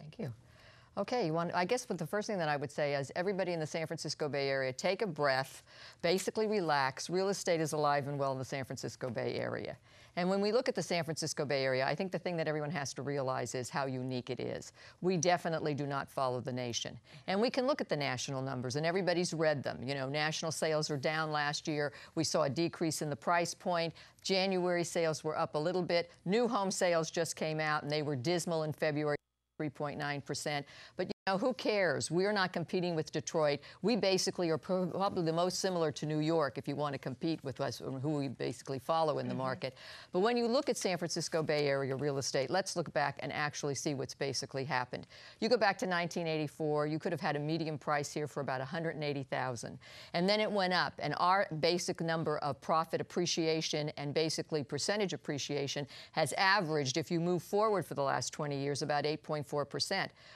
Thank you. Okay, I guess what the first thing that I would say is everybody in the San Francisco Bay Area, take a breath, basically relax. Real estate is alive and well in the San Francisco Bay Area. And when we look at the San Francisco Bay Area, I think the thing that everyone has to realize is how unique it is. We definitely do not follow the nation. And we can look at the national numbers, and everybody's read them. You know, national sales are down last year. We saw a decrease in the price point. January sales were up a little bit. New home sales just came out, and they were dismal in February. 3.9%. But you know, who cares? We're not competing with Detroit. We basically are probably the most similar to New York if you want to compete with us, who we basically follow in the market. But when you look at San Francisco Bay Area real estate, let's look back and actually see what's basically happened. You go back to 1984, you could have had a median price here for about $180,000. And then it went up, and our basic number of profit appreciation and basically percentage appreciation has averaged, if you move forward for the last 20 years, about 8.4%.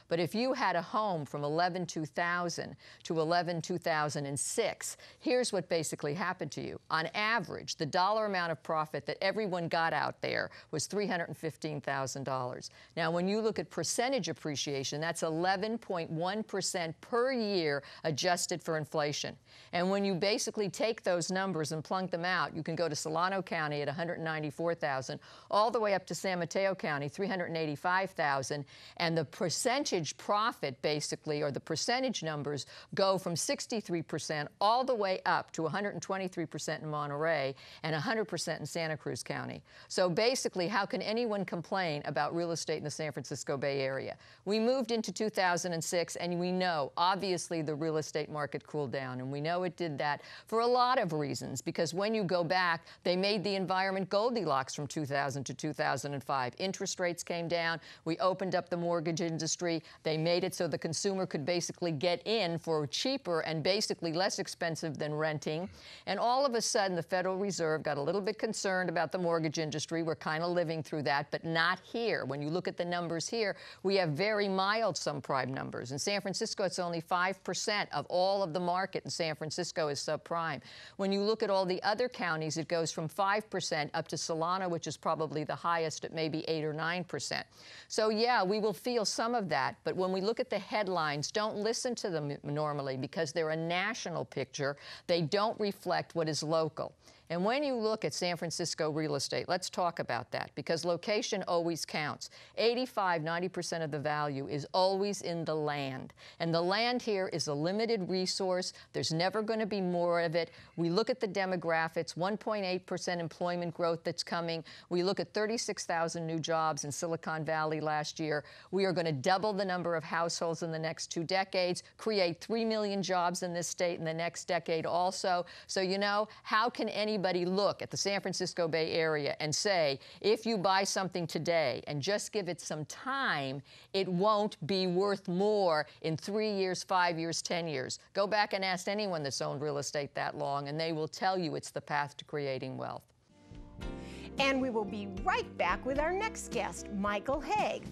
But if you had a home from 11-2000 to 11-2006, here's what basically happened to you. On average, the dollar amount of profit that everyone got out there was $315,000. Now, when you look at percentage appreciation, that's 11.1% per year adjusted for inflation. And when you basically take those numbers and plunk them out, you can go to Solano County at $194,000, all the way up to San Mateo County, $385,000, and the percentage profit basically, or the percentage numbers, go from 63% all the way up to 123% in Monterey and 100% in Santa Cruz County. So basically, how can anyone complain about real estate in the San Francisco Bay Area? We moved into 2006, and we know, obviously, the real estate market cooled down, and we know it did that for a lot of reasons, because when you go back, they made the environment Goldilocks from 2000 to 2005. Interest rates came down. We opened up the mortgage industry. They made it so the consumer could basically get in for cheaper and basically less expensive than renting. And all of a sudden, the Federal Reserve got a little bit concerned about the mortgage industry. We're kind of living through that, but not here. When you look at the numbers here, we have very mild subprime numbers. In San Francisco, it's only 5% of all of the market in San Francisco is subprime. When you look at all the other counties, it goes from 5% up to Solano, which is probably the highest at maybe 8 or 9%. So yeah, we will feel some of that, but when we look at the headlines, don't listen to them normally because they're a national picture. They don't reflect what is local. And when you look at San Francisco real estate, let's talk about that, because location always counts. 85–90% of the value is always in the land. And the land here is a limited resource. There's never going to be more of it. We look at the demographics, 1.8% employment growth that's coming. We look at 36,000 new jobs in Silicon Valley last year. We are going to double the number of households in the next 2 decades, create 3 million jobs in this state in the next decade also. So, you know, how can anybody look at the San Francisco Bay Area and say, if you buy something today and just give it some time, it won't be worth more in 3 years, 5 years, 10 years? Go back and ask anyone that's owned real estate that long, and they will tell you it's the path to creating wealth. And we will be right back with our next guest, Michael Hague.